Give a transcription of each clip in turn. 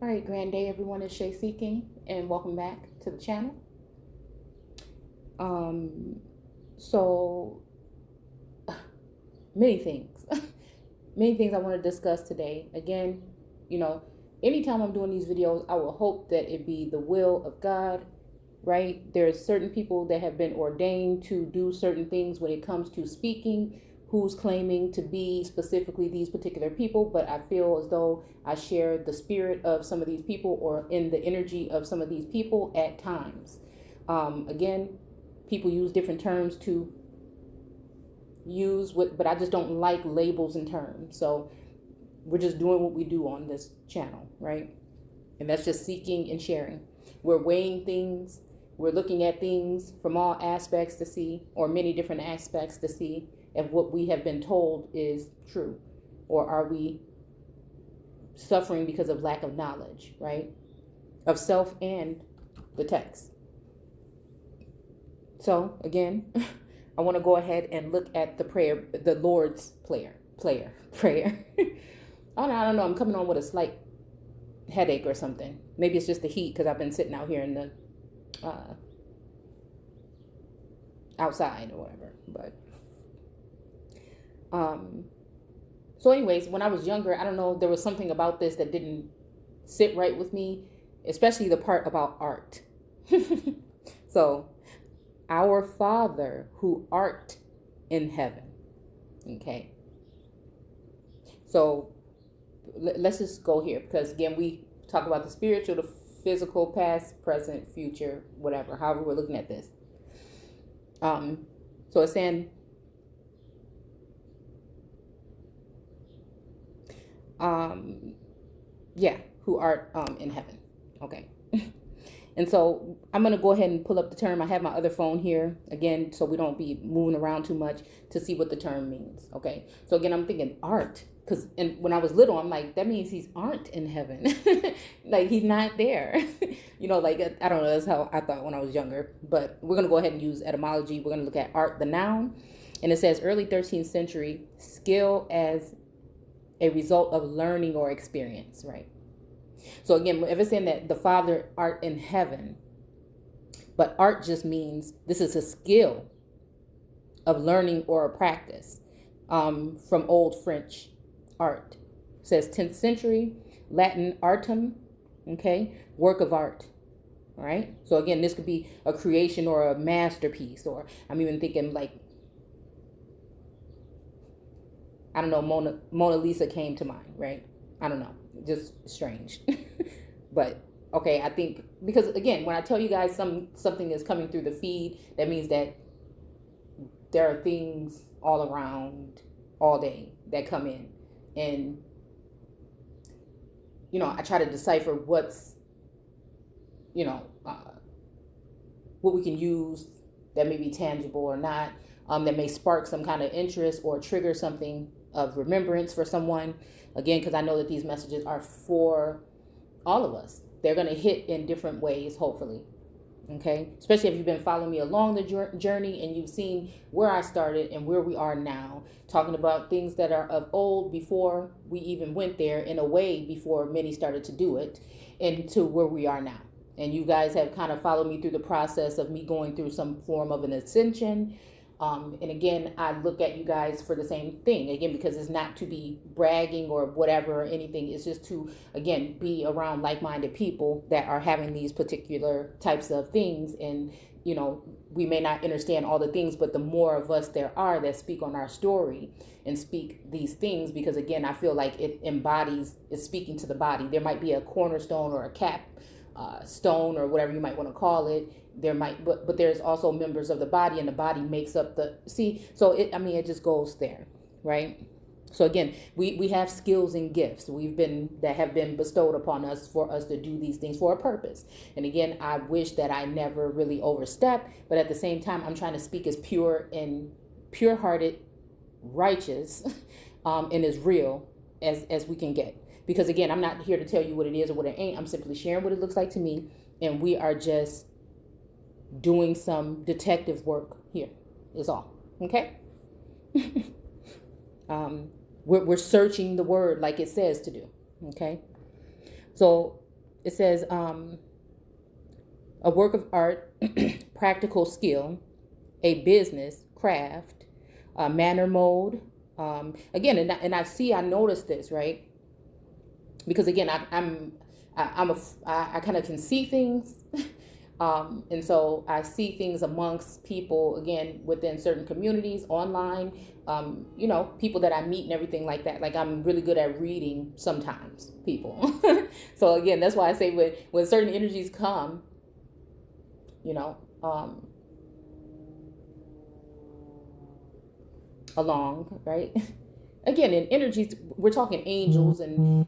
All right, grand day, everyone. It's Shay Seeking, and welcome back to the channel. Um, so many things, many things I want to discuss today. Again, you know, anytime I'm doing these videos, I will hope that it be the will of God, right? There's certain people that have been ordained to do certain things when it comes to speaking, who's claiming to be specifically these particular people, but I feel as though I share the spirit of some of these people or in the energy of some of these people at times. Again, people use different terms to use what, but I just don't like labels and terms. So we're just doing what we do on this channel, right? And that's just seeking and sharing. We're weighing things. We're looking at things from all aspects to see, or many different aspects to see if what we have been told is true, or are we suffering because of lack of knowledge, right? Of self and the text. So again, I want to go ahead and look at the prayer, the Lord's prayer. I don't know. I'm coming on with a slight headache or something. Maybe it's just the heat because I've been sitting out here in the outside or whatever. But so anyways, when I was younger, I don't know, there was something about this that didn't sit right with me, especially the part about art. So, our Father who art in heaven. Okay. So let's just go here because again, we talk about the spiritual, the physical, past, present, future, whatever, however we're looking at this. So it's saying, who art in heaven. Okay. And so I'm going to go ahead and pull up the term. I have my other phone here again, so we don't be moving around too much to see what the term means. Okay. So again, I'm thinking art because when I was little, I'm like, that means he's aren't in heaven. Like he's not there. Like, I don't know. That's how I thought when I was younger, but we're going to go ahead and use etymology. We're going to look at art, the noun, and it says early 13th century skill as a result of learning or experience, right? So again, if it's saying that the Father art in heaven, but art just means this is a skill of learning or a practice, from Old French art. It says 10th century, Latin artum, okay, work of art, all right? So again, this could be a creation or a masterpiece, or I'm even thinking like, I don't know, Mona Lisa came to mind, right? I don't know, just strange. But okay, I think because again, when I tell you guys something is coming through the feed, that means that there are things all around all day that come in, and I try to decipher what's what we can use that may be tangible or not, that may spark some kind of interest or trigger something of remembrance for someone. Again, because I know that these messages are for all of us. They're going to hit in different ways, hopefully. Okay. Especially if you've been following me along the journey and you've seen where I started and where we are now, talking about things that are of old before we even went there, in a way before many started to do it, and to where we are now. And you guys have kind of followed me through the process of me going through some form of an ascension. And again, I look at you guys for the same thing, again, because it's not to be bragging or whatever or anything. It's just to, again, be around like-minded people that are having these particular types of things. And, we may not understand all the things, but the more of us there are that speak on our story and speak these things, because again, I feel like it embodies, it's speaking to the body. There might be a cornerstone or a cap stone or whatever you might want to call it. There might, but there's also members of the body, and the body makes up so it just goes there, right? So again, we have skills and gifts that have been bestowed upon us for us to do these things for a purpose. And again, I wish that I never really overstep, but at the same time, I'm trying to speak as pure-hearted, righteous, and as real as we can get. Because again, I'm not here to tell you what it is or what it ain't. I'm simply sharing what it looks like to me, and we are just doing some detective work here is all. Okay. We're searching the word like it says to do. Okay. So it says a work of art, practical skill, a business, craft, a manner mode. Again, I noticed this, right? Because again, I kind of can see things. And so I see things amongst people, again, within certain communities, online, people that I meet and everything like that. Like I'm really good at reading sometimes people. So again, that's why I say when certain energies come, along, right? Again, in energies, we're talking angels and,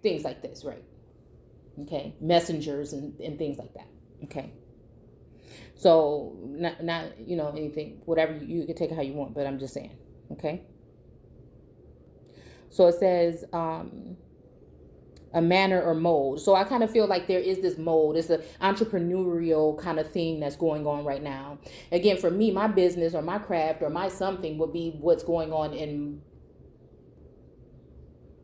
things like this, right? Okay. Messengers and things like that. Okay. So not anything, whatever you can take it how you want, but I'm just saying. Okay. So it says a manner or mode. So I kind of feel like there is this mode. It's an entrepreneurial kind of thing that's going on right now. Again, for me, my business or my craft or my something would be what's going on in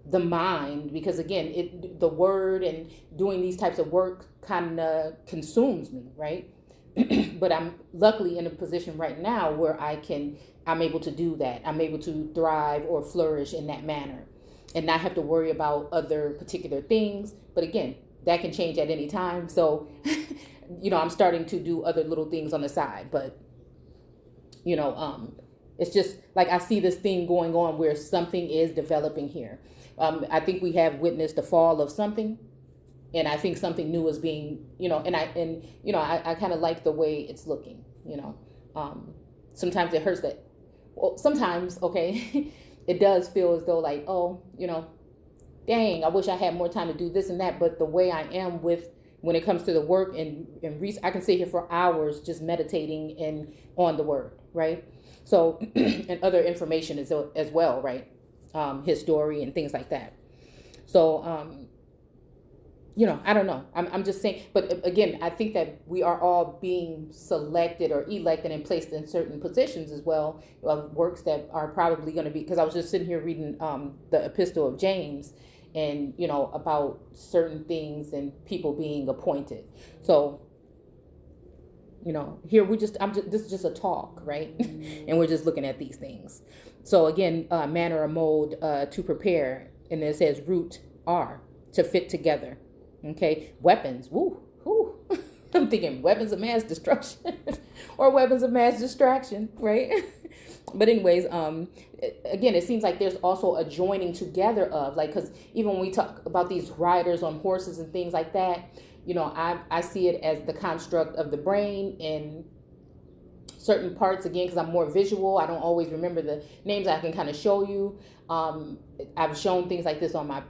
the mind, because again, the word and doing these types of work kind of consumes me, right? But I'm luckily in a position right now where I'm able to do that. I'm able to thrive or flourish in that manner and not have to worry about other particular things. But again, that can change at any time. So, I'm starting to do other little things on the side, but it's just like I see this thing going on where something is developing here. I think we have witnessed the fall of something, and I think something new is being, I kind of like the way it's looking. Sometimes it hurts that. Well, sometimes, okay, it does feel as though like, oh, dang, I wish I had more time to do this and that. But the way I am when it comes to the work and I can sit here for hours just meditating and on the word, right? So, and other information as well, right? His story and things like that. So, I don't know. I'm just saying, but again, I think that we are all being selected or elected and placed in certain positions as well of works that are probably going to be, because I was just sitting here reading the Epistle of James and, about certain things and people being appointed. So, here this is just a talk, right? And we're just looking at these things. So again, manner or mode to prepare, and it says root R, to fit together. Okay, weapons. Woo. I'm thinking weapons of mass destruction or weapons of mass distraction, right? But anyways, again, it seems like there's also a joining together of, like, because even when we talk about these riders on horses and things like that, I see it as the construct of the brain in certain parts, again, because I'm more visual. I don't always remember the names. I can kind of show you. I've shown things like this on my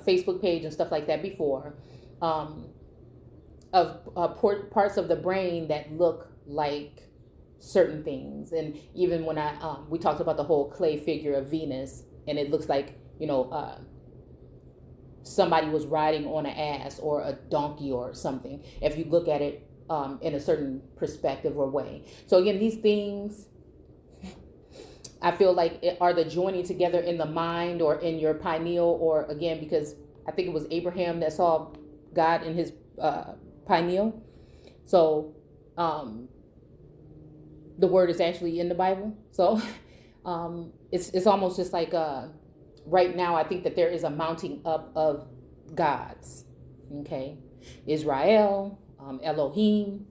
Facebook page and stuff like that before, of parts of the brain that look like certain things. And even when we talked about the whole clay figure of Venus, and it looks like, somebody was riding on an ass or a donkey or something, if you look at it in a certain perspective or way. So again, these things, I feel like are the joining together in the mind or in your pineal, or again, because I think it was Abraham that saw God in his pineal. So the word is actually in the Bible. So it's almost just like right now, I think that there is a mounting up of gods. Okay, Israel, Elohim,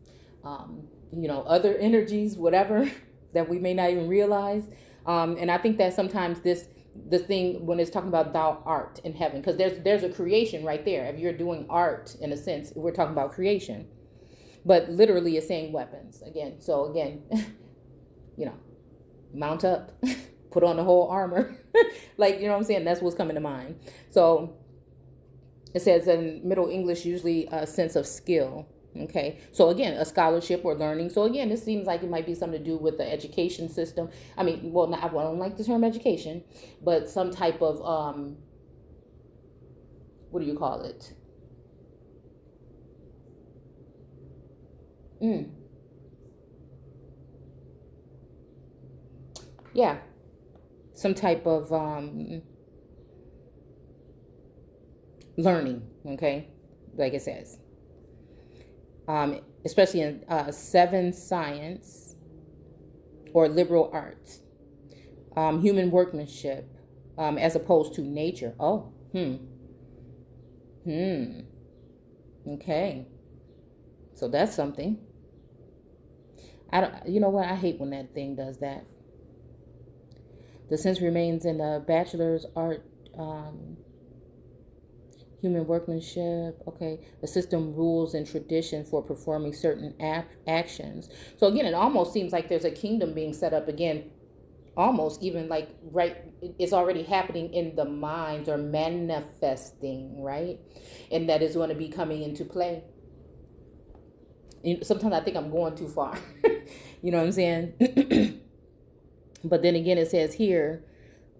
other energies, whatever that we may not even realize. And I think that sometimes the thing when it's talking about thou art in heaven, because there's a creation right there. If you're doing art in a sense, we're talking about creation, but literally it's saying weapons again. So again, mount up, put on the whole armor, like, what I'm saying? That's what's coming to mind. So it says in Middle English, usually a sense of skill. Okay, so again, a scholarship or learning. So again, this seems like it might be something to do with the education system. I mean, well, I don't like the term education, but some type of what do you call it? Yeah, some type of learning. Okay, like it says. Especially in 7 science or liberal arts, human workmanship, as opposed to nature. Oh, okay. So that's something. I don't. You know what? I hate when that thing does that. The sense remains in the bachelor's art, human workmanship. Okay, the system, rules, and tradition for performing certain actions. So again, it almost seems like there's a kingdom being set up again. Almost even like right, it's already happening in the minds or manifesting, right, and that is going to be coming into play. Sometimes I think I'm going too far. You know what I'm saying? But then again, it says here,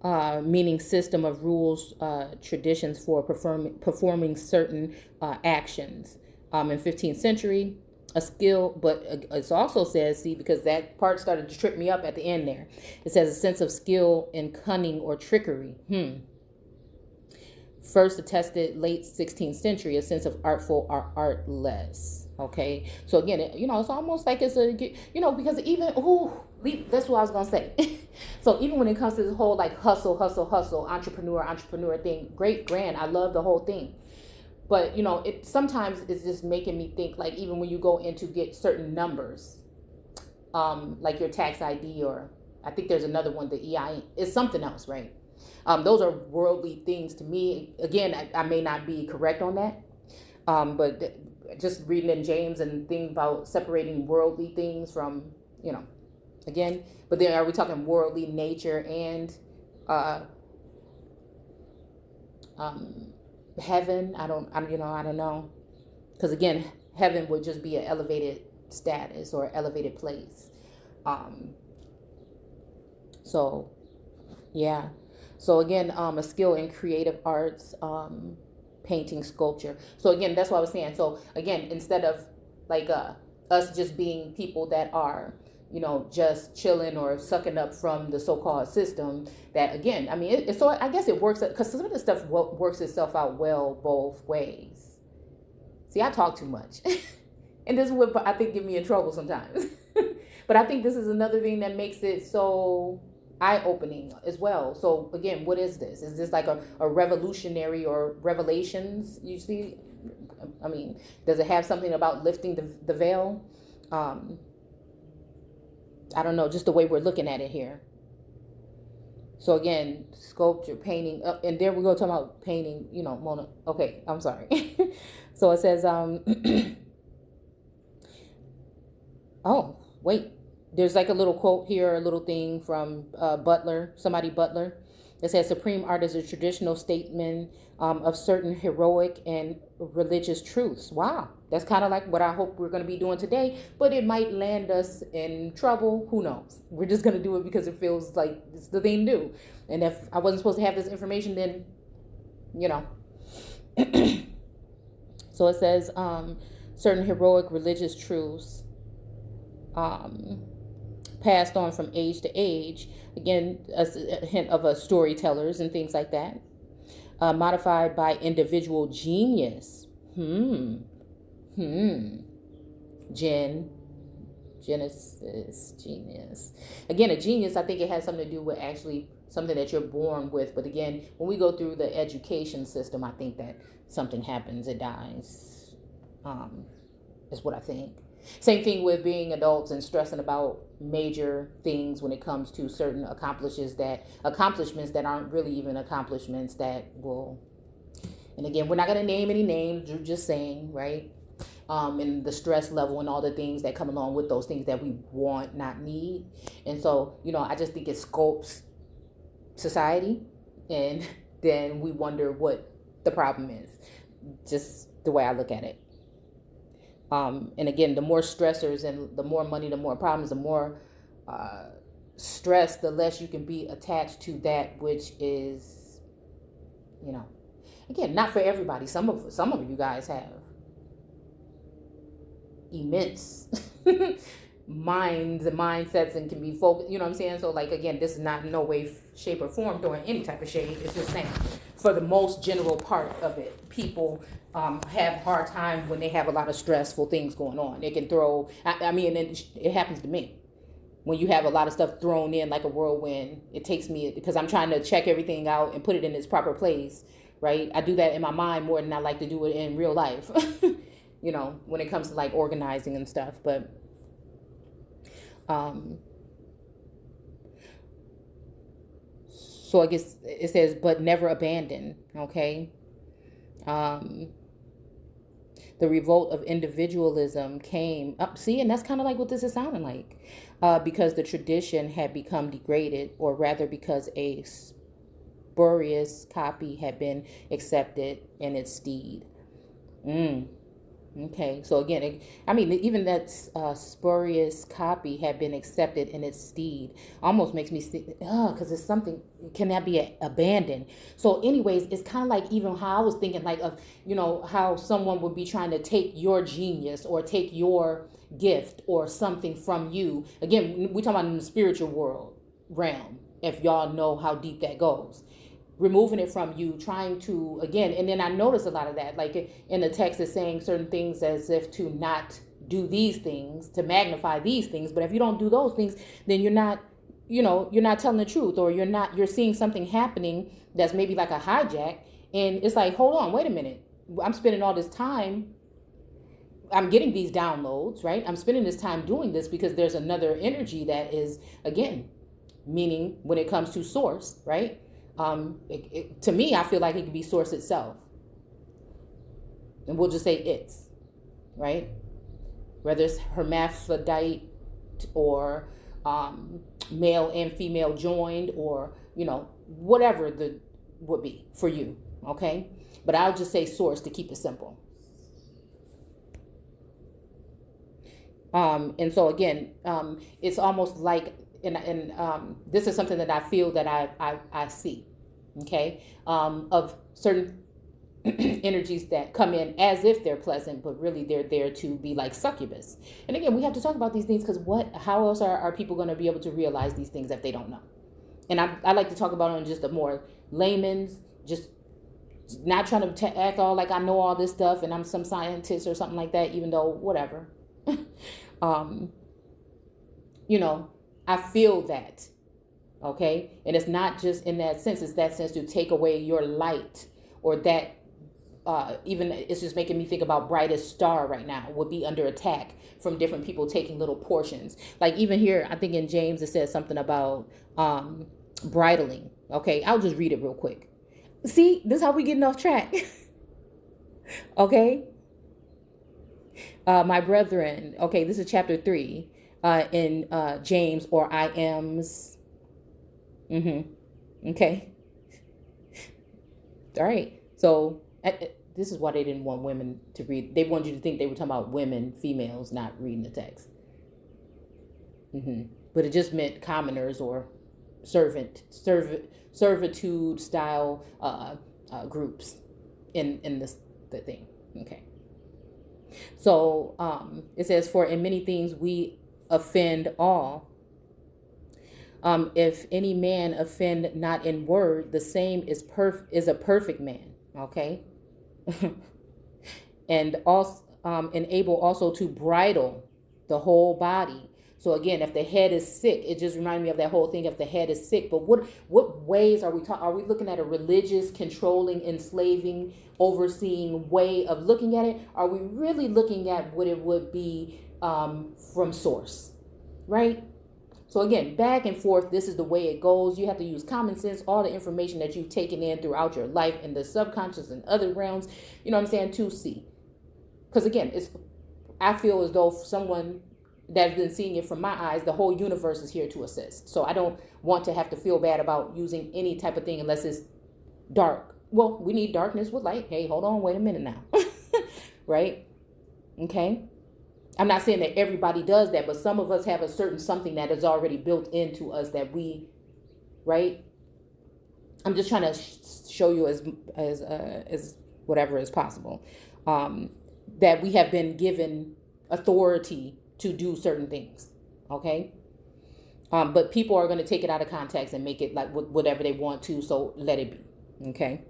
meaning system of rules, traditions for performing certain actions. In 15th century, a skill, but it also says, see, because that part started to trip me up at the end there. It says a sense of skill in cunning or trickery. First attested late 16th century, a sense of artful or artless. Okay, so again, it's almost like it's a, because even that's what I was gonna say. So even when it comes to this whole like hustle, entrepreneur thing, great, grand, I love the whole thing. But it sometimes is just making me think, like, even when you go in to get certain numbers, like your tax ID, or I think there's another one, the EIN, is something else, right? Those are worldly things to me. Again, I may not be correct on that, but just reading in James and thinking about separating worldly things from, again, but then are we talking worldly nature and heaven? I don't know. Because again, heaven would just be an elevated status or elevated place. So, yeah. So again, a skill in creative arts, painting, sculpture. So again, that's what I was saying. So again, instead of like us just being people that are, just chilling or sucking up from the so-called system, that again, I mean, so I guess it works, because some of this stuff works itself out well both ways. See, I talk too much. And this would, I think, get me in trouble sometimes. But I think this is another thing that makes it so eye-opening as well. So again, what is this? Is this like a revolutionary or revelations? You see, I mean, does it have something about lifting the veil? I don't know, just the way we're looking at it here. So again, sculpture, painting, and there we go, talking about painting, Mona. Okay, I'm sorry. So it says, oh, wait. There's like a little quote here, a little thing from Butler. It says, supreme art is a traditional statement of certain heroic and religious truths. Wow. That's kind of like what I hope we're going to be doing today, but it might land us in trouble. Who knows? We're just going to do it because it feels like it's the thing to do. And if I wasn't supposed to have this information, then, So it says, certain heroic religious truths, passed on from age to age, again, a hint of storytellers and things like that, modified by individual genius. Genesis, genius. Again, a genius, I think it has something to do with actually something that you're born with. But again, when we go through the education system, I think that something happens, it dies, is what I think. Same thing with being adults and stressing about major things when it comes to certain accomplishments that aren't really even accomplishments that will, and again, we're not going to name any names, we're just saying, right? And the stress level and all the things that come along with those things that we want, not need. And so, I just think it sculpts society, and then we wonder what the problem is. Just the way I look at it. And again, the more stressors and the more money, the more problems, the more stress, the less you can be attached to that which is, again, not for everybody. Some of you guys have immense minds and mindsets and can be focused, you know what I'm saying? So like, again, this is not in no way, shape, or form throwing any type of shade. It's just saying for the most general part of it, people have a hard time when they have a lot of stressful things going on. It can throw, I mean, it happens to me. When you have a lot of stuff thrown in like a whirlwind, it takes me, because I'm trying to check everything out and put it in its proper place, right? I do that in my mind more than I like to do it in real life, you know, when it comes to like organizing and stuff. But so I guess it says, but never abandon, okay? The revolt of individualism came up. See, and that's kind of like what this is sounding like, because the tradition had become degraded, or rather because a spurious copy had been accepted in its stead. Okay, so again, I mean, even that spurious copy had been accepted in its stead almost makes me think, because it's something, can that be abandoned? So anyways, it's kind of like even how I was thinking, like, of, you know, how someone would be trying to take your genius or take your gift or something from you. Again, we're talking about in the spiritual realm, if y'all know how deep that goes. Removing it from you, trying to, again, and then I notice a lot of that, like in the text is saying certain things as if to not do these things, to magnify these things. But if you don't do those things, then you're not, you know, you're not telling the truth, or you're seeing something happening that's maybe like a hijack. And it's like, hold on, wait a minute. I'm spending all this time, I'm getting these downloads, right? I'm spending this time doing this because there's another energy that is, again, meaning when it comes to source, right? To me, I feel like it could be source itself, and we'll just say it's, right? Whether it's hermaphrodite or male and female joined, or, you know, whatever the would be for you, okay? But I'll just say source to keep it simple. And so again, it's almost like, and this is something that I feel that I see, okay, of certain energies that come in as if they're pleasant, but really they're there to be like succubus. And again, we have to talk about these things, because how else are people going to be able to realize these things if they don't know? And I like to talk about it on just a more layman's, just not trying to act all like I know all this stuff and I'm some scientist or something like that, even though whatever. You know, I feel that, okay? And it's not just in that sense, it's that sense to take away your light, or that even it's just making me think about brightest star right now would be under attack from different people taking little portions. Like even here, I think in James, it says something about bridling. Okay, I'll just read it real quick. See, this is how we getting off track. Okay. My brethren, okay, this is chapter 3 in James, or I am's. Okay. All right. So this is why they didn't want women to read. They wanted you to think they were talking about women, females, not reading the text. But it just meant commoners or servitude style groups in the thing. Okay. So it says, for in many things we offend all. If any man offend not in word, the same is a perfect man. Okay. And also able also to bridle the whole body. So again, if the head is sick, it just reminded me of that whole thing. If the head is sick, but what ways are we talking? Are we looking at a religious, controlling, enslaving, overseeing way of looking at it? Are we really looking at what it would be from source, right? So again, back and forth, this is the way it goes. You have to use common sense, all the information that you've taken in throughout your life in the subconscious and other realms, you know what I'm saying, to see. Because again, I feel as though someone that's been seeing it from my eyes, the whole universe is here to assist. So I don't want to have to feel bad about using any type of thing unless it's dark. Well, we need darkness with light. Hey, hold on, wait a minute now. Right? Okay. I'm not saying that everybody does that, but some of us have a certain something that is already built into us that we, right? I'm just trying to show you as whatever is possible, that we have been given authority to do certain things. Okay. But people are going to take it out of context and make it like whatever they want to. So let it be. Okay.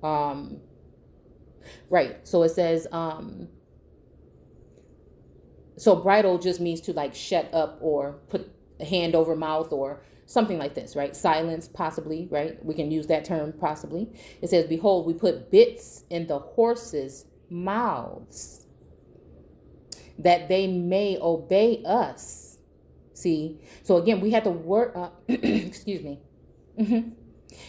Um, right. So it says, so bridle just means to like shut up or put a hand over mouth or something like this, right? Silence, possibly, right? We can use that term, possibly. It says, behold, we put bits in the horses' mouths that they may obey us. See? So again, we have to work, excuse me.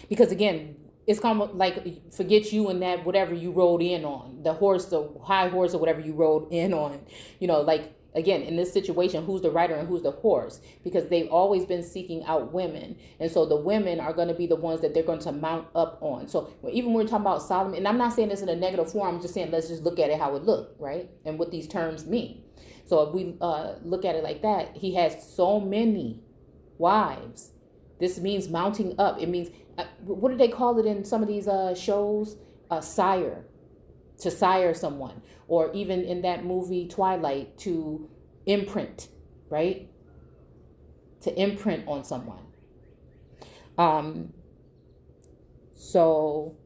Because again, it's kind of like, forget you and that whatever you rode in on, the horse, the high horse or whatever you rode in on, like, again, in this situation, who's the rider and who's the horse? Because they've always been seeking out women, and so the women are going to be the ones that they're going to mount up on. So even when we're talking about Solomon, and I'm not saying this in a negative form, I'm just saying let's just look at it how it looked, right? And what these terms mean. So if we look at it like that, he has so many wives. This means mounting up. It means, what do they call it in some of these shows? Sire, to sire someone. Or even in that movie Twilight, to imprint, right? To imprint on someone. So,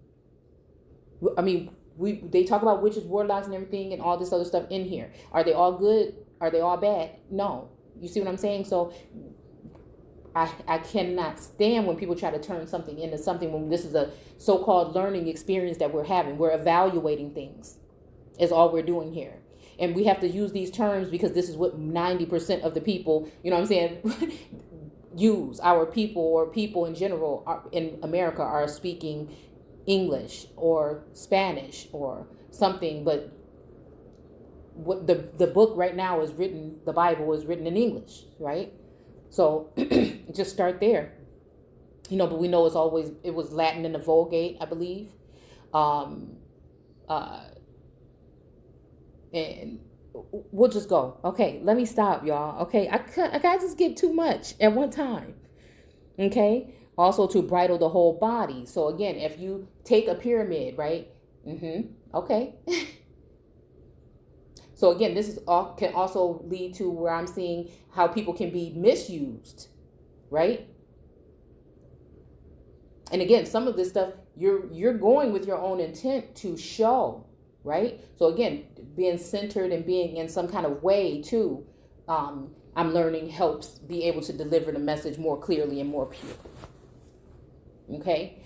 I mean, they talk about witches, warlocks, and everything, and all this other stuff in here. Are they all good? Are they all bad? No. You see what I'm saying? So I cannot stand when people try to turn something into something when this is a so-called learning experience that we're having. We're evaluating things is all we're doing here. And we have to use these terms because this is what 90% of the people, you know what I'm saying, use. Our people or people in general in America are speaking English or Spanish or something, but what the book right now is written, the Bible is written in English, right? So just start there, but we know it was Latin in the Vulgate, I believe. And we'll just go. Okay, let me stop, y'all. Okay, I can't just get too much at one time. Okay, also to bridle the whole body. So again, if you take a pyramid, right? Okay. So again, this can also lead to where I'm seeing how people can be misused, right? And again, some of this stuff you're going with your own intent to show, right? So again, being centered and being in some kind of way too, I'm learning helps be able to deliver the message more clearly and more pure. Okay.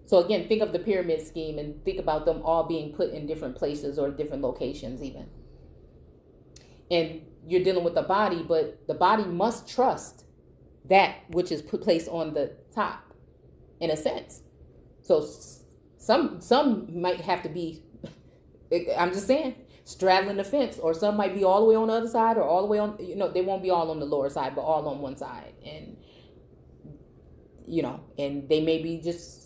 So again, think of the pyramid scheme and think about them all being put in different places or different locations even. And you're dealing with the body, but the body must trust that which is placed on the top, in a sense. So some might have to be, I'm just saying, straddling the fence, or some might be all the way on the other side, or all the way on, they won't be all on the lower side, but all on one side. And, and they may be just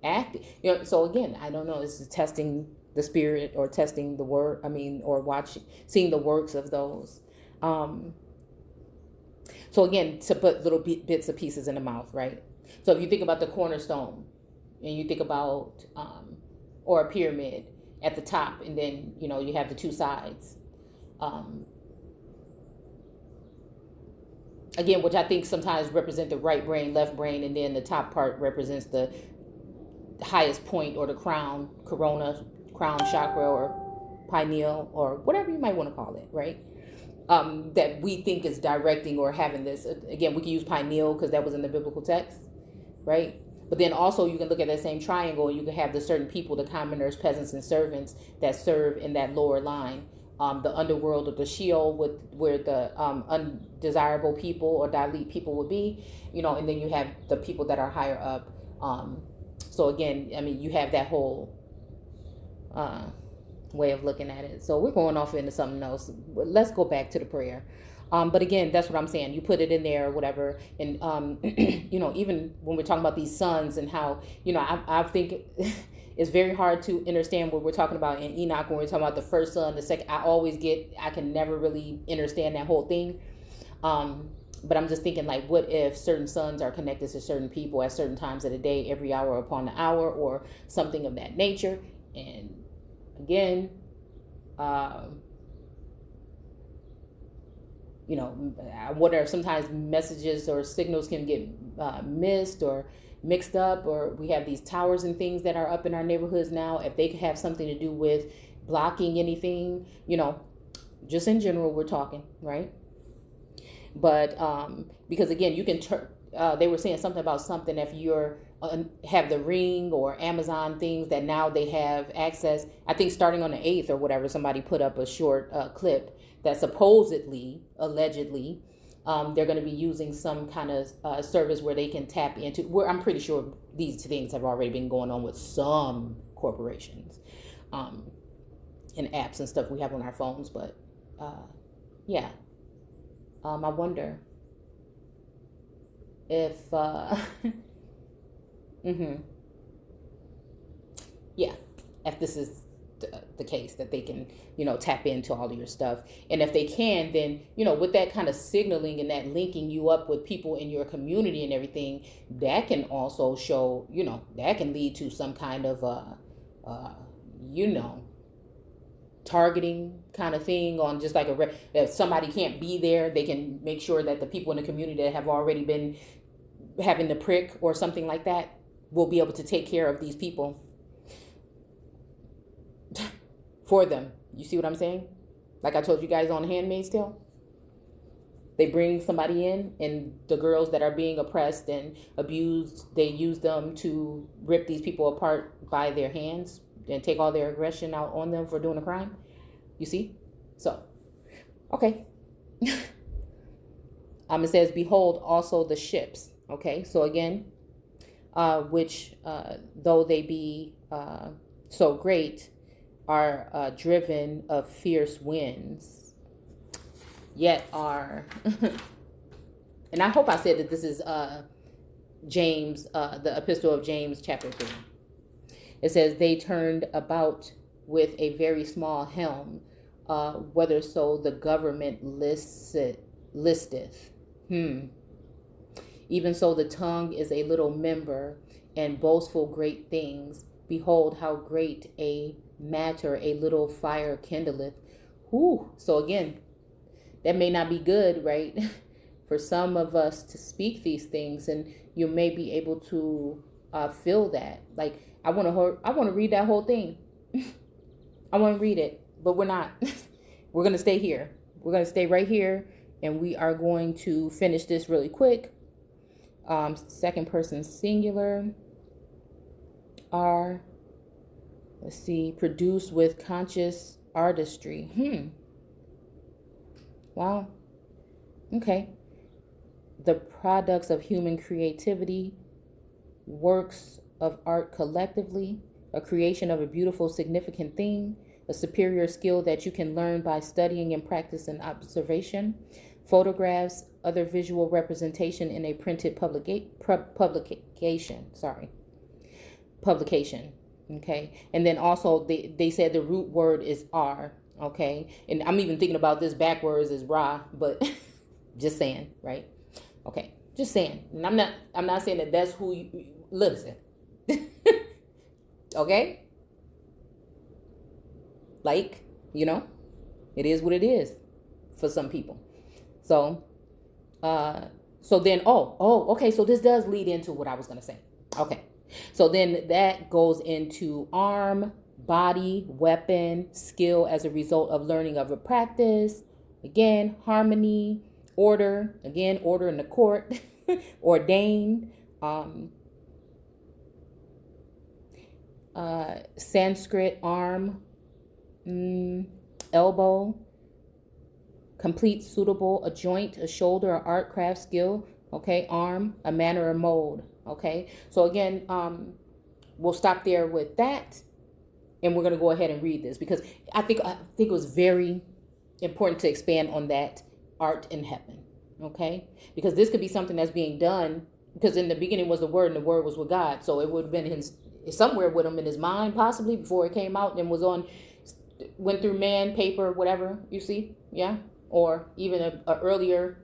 acting, so again, I don't know, this is testing the spirit or testing the word, or seeing the works of those. So again, to put little bits of pieces in the mouth, right? So if you think about the cornerstone and you think about, or a pyramid at the top, and then, you have the two sides. Again, which I think sometimes represent the right brain, left brain, and then the top part represents the highest point or the crown chakra or pineal or whatever you might want to call it, right? That we think is directing or having this. Again, we can use pineal because that was in the biblical text, right? But then also you can look at that same triangle and you can have the certain people, the commoners, peasants, and servants that serve in that lower line. The underworld or the Sheol where the undesirable people or dilute people would be, and then you have the people that are higher up. So again, you have that whole way of looking at it. So we're going off into something else. Let's go back to the prayer. But again, that's what I'm saying. You put it in there or whatever. And, even when we're talking about these sons and how, I think it's very hard to understand what we're talking about in Enoch when we're talking about the first son, the second. I can never really understand that whole thing. But I'm just thinking, like, what if certain sons are connected to certain people at certain times of the day, every hour upon the hour, or something of that nature? And again, I wonder if sometimes messages or signals can get missed or mixed up, or we have these towers and things that are up in our neighborhoods now. If they could have something to do with blocking anything, just in general, we're talking, right? But because again, you can they were saying something about something if you're have the Ring or Amazon things that now they have access. I think starting on the 8th or whatever, somebody put up a short clip that supposedly, allegedly, they're going to be using some kind of service where they can tap into. Where I'm pretty sure these things have already been going on with some corporations, and apps and stuff we have on our phones. But yeah, I wonder if yeah, if this is the case that they can tap into all of your stuff. And if they can, then with that kind of signaling and that linking you up with people in your community and everything, that can also show, that can lead to some kind of targeting kind of thing on just like if somebody can't be there, they can make sure that the people in the community that have already been having the prick or something like that will be able to take care of these people for them. You see what I'm saying? Like I told you guys on Handmaid's Tale, they bring somebody in, and the girls that are being oppressed and abused, they use them to rip these people apart by their hands and take all their aggression out on them for doing a crime. You see? So, okay. It says, behold also the ships. Okay, so again, which though they be so great, are driven of fierce winds, yet are, and I hope I said that this is James, the epistle of James, chapter 3. It says, they turned about with a very small helm, whether so the government listeth. Even so the tongue is a little member, and boastful great things. Behold, how great a matter a little fire kindleth. Whew. So again, that may not be good, right? For some of us to speak these things, and you may be able to feel that. Like, I want to read that whole thing. I want to read it, but we're not. We're going to stay here. We're going to stay right here, and we are going to finish this really quick. Second person singular. Are, let's see, produced with conscious artistry. Wow. Okay. The products of human creativity, works of art collectively, a creation of a beautiful, significant thing, a superior skill that you can learn by studying and practice and observation, photographs, other visual representation in a printed publication. Okay. And then also they said the root word is R. Okay. And I'm even thinking about this backwards as Ra, but just saying, right? Okay. Just saying. And I'm not saying that that's who you listen. Okay. Like, it is what it is for some people. So, then, okay. So this does lead into what I was going to say. Okay. So then that goes into arm, body, weapon, skill as a result of learning of a practice. Again, harmony, order. Again, order in the court. Ordained. Sanskrit, arm, elbow. Complete, suitable, a joint, a shoulder, a art, craft, skill. Okay, arm, a manner or mode. Okay, so again, we'll stop there with that, and we're going to go ahead and read this because I think it was very important to expand on that art in heaven. Okay, because this could be something that's being done, because in the beginning was the Word, and the Word was with God, so it would have been somewhere with him in his mind possibly before it came out and went through man, paper, whatever, you see, yeah, or even a earlier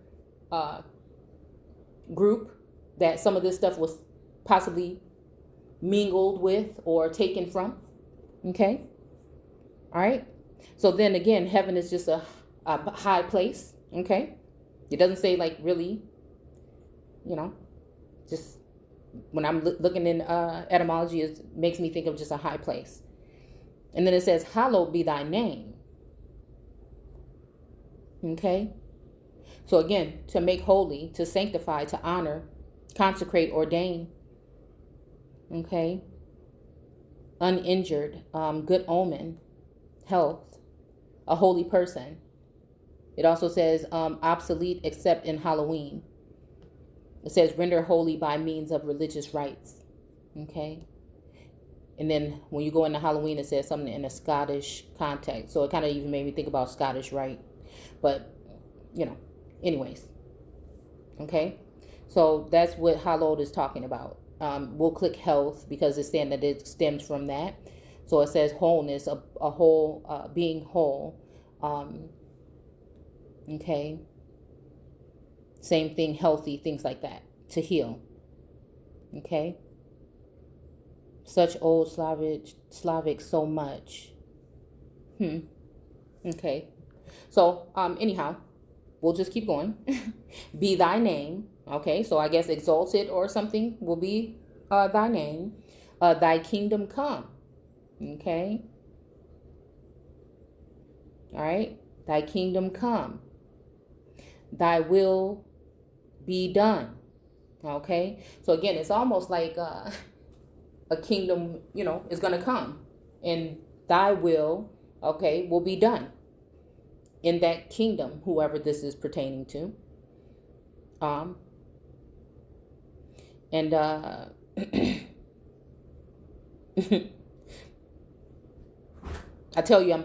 group that some of this stuff was possibly mingled with or taken from. Okay. All right. So then again, heaven is just a high place. Okay. It doesn't say like really, just when I'm looking in etymology, it makes me think of just a high place. And then it says, hallowed be thy name. Okay. So again, to make holy, to sanctify, to honor, consecrate, ordain. Okay. Uninjured, good omen, health, a holy person. It also says obsolete except in Halloween. It says render holy by means of religious rites. Okay. And then when you go into Halloween, it says something in a Scottish context. So it kind of even made me think about Scottish rite. But, anyways. Okay. So that's what hallowed is talking about. We'll click health because it's saying that it stems from that. So it says wholeness, a whole, being whole. Okay. Same thing, healthy, things like that. To heal. Okay. Such old Slavic so much. Okay. So, anyhow, we'll just keep going. Be thy name. Okay. So I guess exalted or something will be thy name. Thy kingdom come. Okay. All right. Thy kingdom come. Thy will be done. Okay. So again, it's almost like a kingdom, is going to come, and thy will, okay, will be done in that kingdom, whoever this is pertaining to. And I tell you,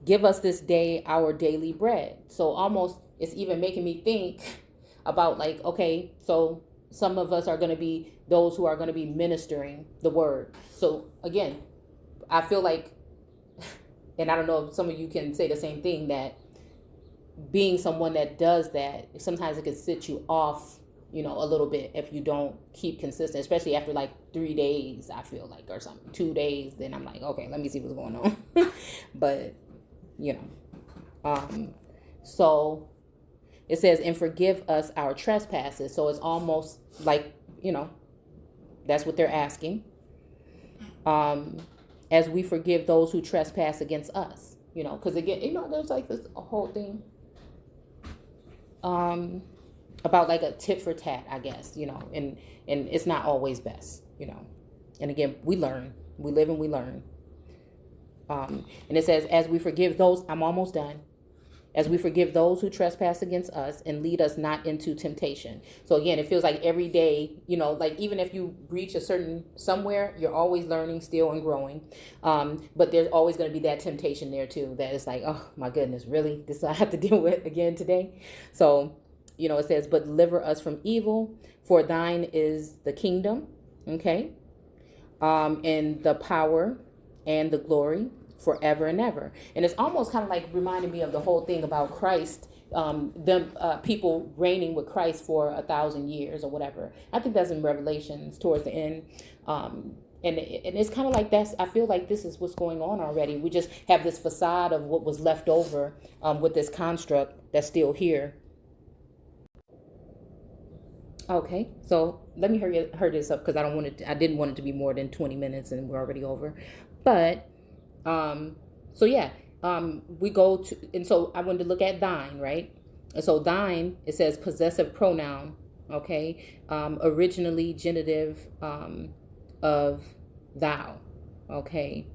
give us this day our daily bread. So almost it's even making me think about like, okay, so some of us are going to be those who are going to be ministering the word. So again, I feel like, and I don't know if some of you can say the same thing, that being someone that does that, sometimes it can set you off, a little bit if you don't keep consistent, especially after like 3 days, I feel like, or something, 2 days, then I'm like, okay, let me see what's going on. But, so it says, and forgive us our trespasses. So it's almost like, that's what they're asking. As we forgive those who trespass against us, because again, there's like this whole thing about like a tit for tat, I guess, and it's not always best, and again, we learn, we live and we learn. And it says, as we forgive those, I'm almost done. As we forgive those who trespass against us, and lead us not into temptation. So again, it feels like every day, like even if you reach a certain somewhere, you're always learning still and growing. But there's always going to be that temptation there too, that it's like, oh my goodness, really? This I have to deal with again today? So, it says, but deliver us from evil, for thine is the kingdom, okay? And the power and the glory forever and ever. And it's almost kind of like reminding me of the whole thing about Christ, people reigning with Christ for 1,000 years or whatever. I think that's in Revelations towards the end. And it's kind of like that's, I feel like this is what's going on already. We just have this facade of what was left over with this construct that's still here. Okay, so let me hurry this up because I didn't want it to be more than 20 minutes and we're already over. But so yeah, we go to, and so I wanted to look at thine, right? And so thine, it says possessive pronoun, okay? Originally genitive, of thou, okay?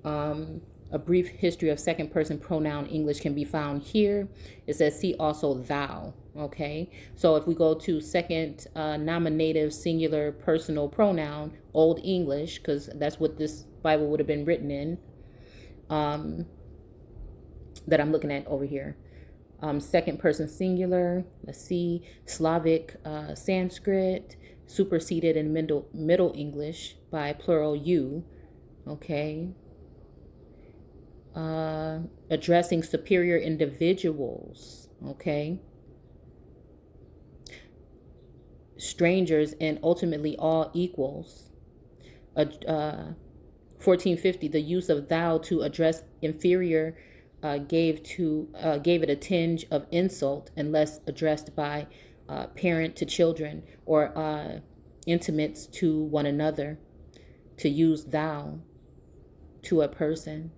A brief history of second person pronoun English can be found here. It says, see also thou, okay? So if we go to second nominative singular personal pronoun, Old English, because that's what this Bible would have been written in, that I'm looking at over here. Second person singular, let's see, Slavic, Sanskrit, superseded in Middle English by plural you, okay? Addressing superior individuals, okay? Strangers and ultimately all equals. 1450, the use of thou to address inferior gave it a tinge of insult unless addressed by parent to children or intimates to one another. To use thou to a person.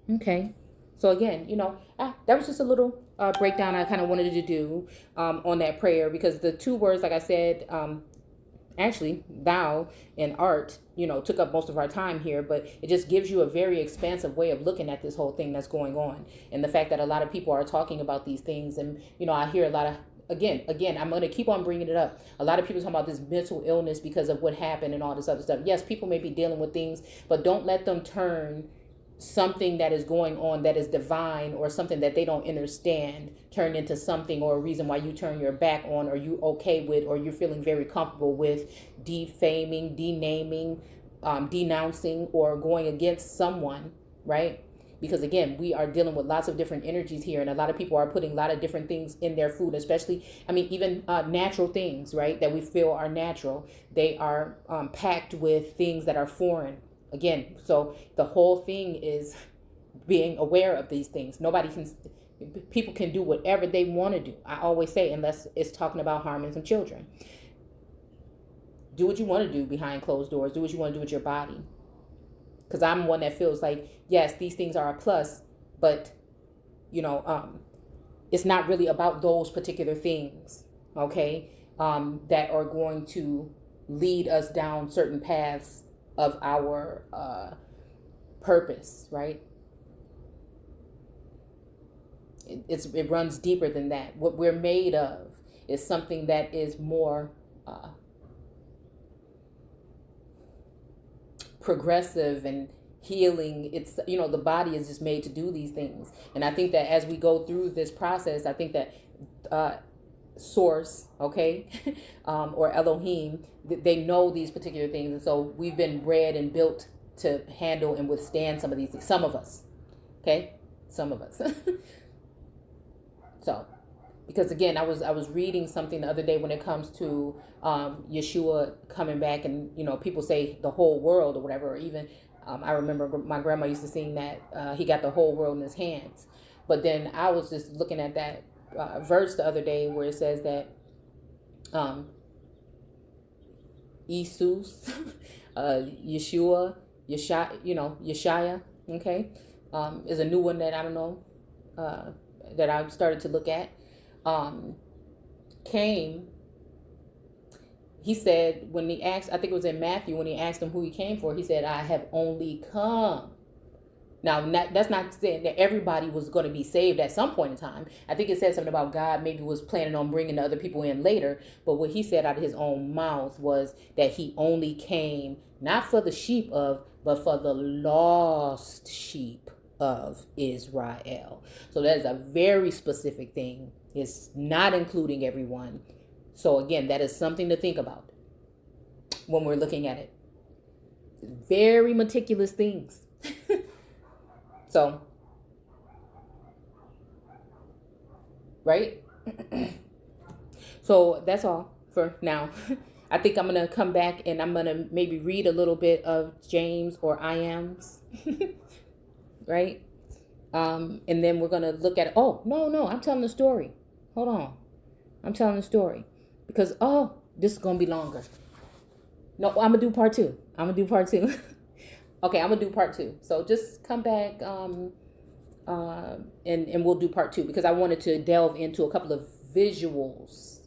Okay. So again, that was just a little breakdown I kind of wanted to do on that prayer, because the two words, like I said, actually thou and art, took up most of our time here, but it just gives you a very expansive way of looking at this whole thing that's going on. And the fact that a lot of people are talking about these things, and I hear a lot of, again, I'm going to keep on bringing it up. A lot of people talking about this mental illness because of what happened and all this other stuff. Yes, people may be dealing with things, but don't let them turn something that is going on that is divine or something that they don't understand turn into something or a reason why you turn your back on, or you okay with, or you're feeling very comfortable with defaming, denaming, denouncing, or going against someone, right? Because again, we are dealing with lots of different energies here, and a lot of people are putting a lot of different things in their food, especially, even natural things, right, that we feel are natural. They are packed with things that are foreign. Again, so the whole thing is being aware of these things. People can do whatever they want to do. I always say, unless it's talking about harming some children. Do what you want to do behind closed doors. Do what you want to do with your body. Because I'm one that feels like, yes, these things are a plus, but, it's not really about those particular things, okay, that are going to lead us down certain paths of our purpose, right? It runs deeper than that. What we're made of is something that is more progressive and healing. It's, the body is just made to do these things. And I think that as we go through this process, I think that source, okay, or Elohim, they know these particular things. And so we've been bred and built to handle and withstand some of these things. Some of us, okay, some of us. So, because again, I was reading something the other day when it comes to Yeshua coming back, and people say the whole world or whatever, or even I remember my grandma used to sing that he got the whole world in his hands. But then I was just looking at that verse the other day where it says that Jesus, Yeshua, Yeshaya, okay, is a new one that I don't know, that I've started to look at. Came, he said, when he asked, I think it was in Matthew, when he asked him who he came for, he said, I have only come. Now, that's not saying that everybody was going to be saved at some point in time. I think it said something about God maybe was planning on bringing the other people in later. But what he said out of his own mouth was that he only came not for the sheep of, but for the lost sheep of Israel. So that is a very specific thing. It's not including everyone. So again, that is something to think about when we're looking at it. Very meticulous things. So, right? So that's all for now. I think I'm going to come back and I'm going to maybe read a little bit of James or I ams. Right? And then we're going to look at, no, I'm telling the story. Hold on. I'm telling the story. Because, this is going to be longer. No, I'm going to do part two. Okay, I'm going to do part two. So just come back and we'll do part two, because I wanted to delve into a couple of visuals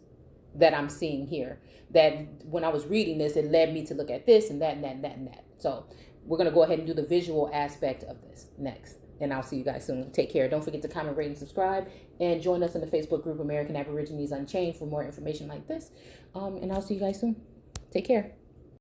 that I'm seeing here, that when I was reading this, it led me to look at this and that and that and that and that. So we're going to go ahead and do the visual aspect of this next. And I'll see you guys soon. Take care. Don't forget to comment, rate, and subscribe. And join us in the Facebook group American Aborigines Unchained for more information like this. And I'll see you guys soon. Take care.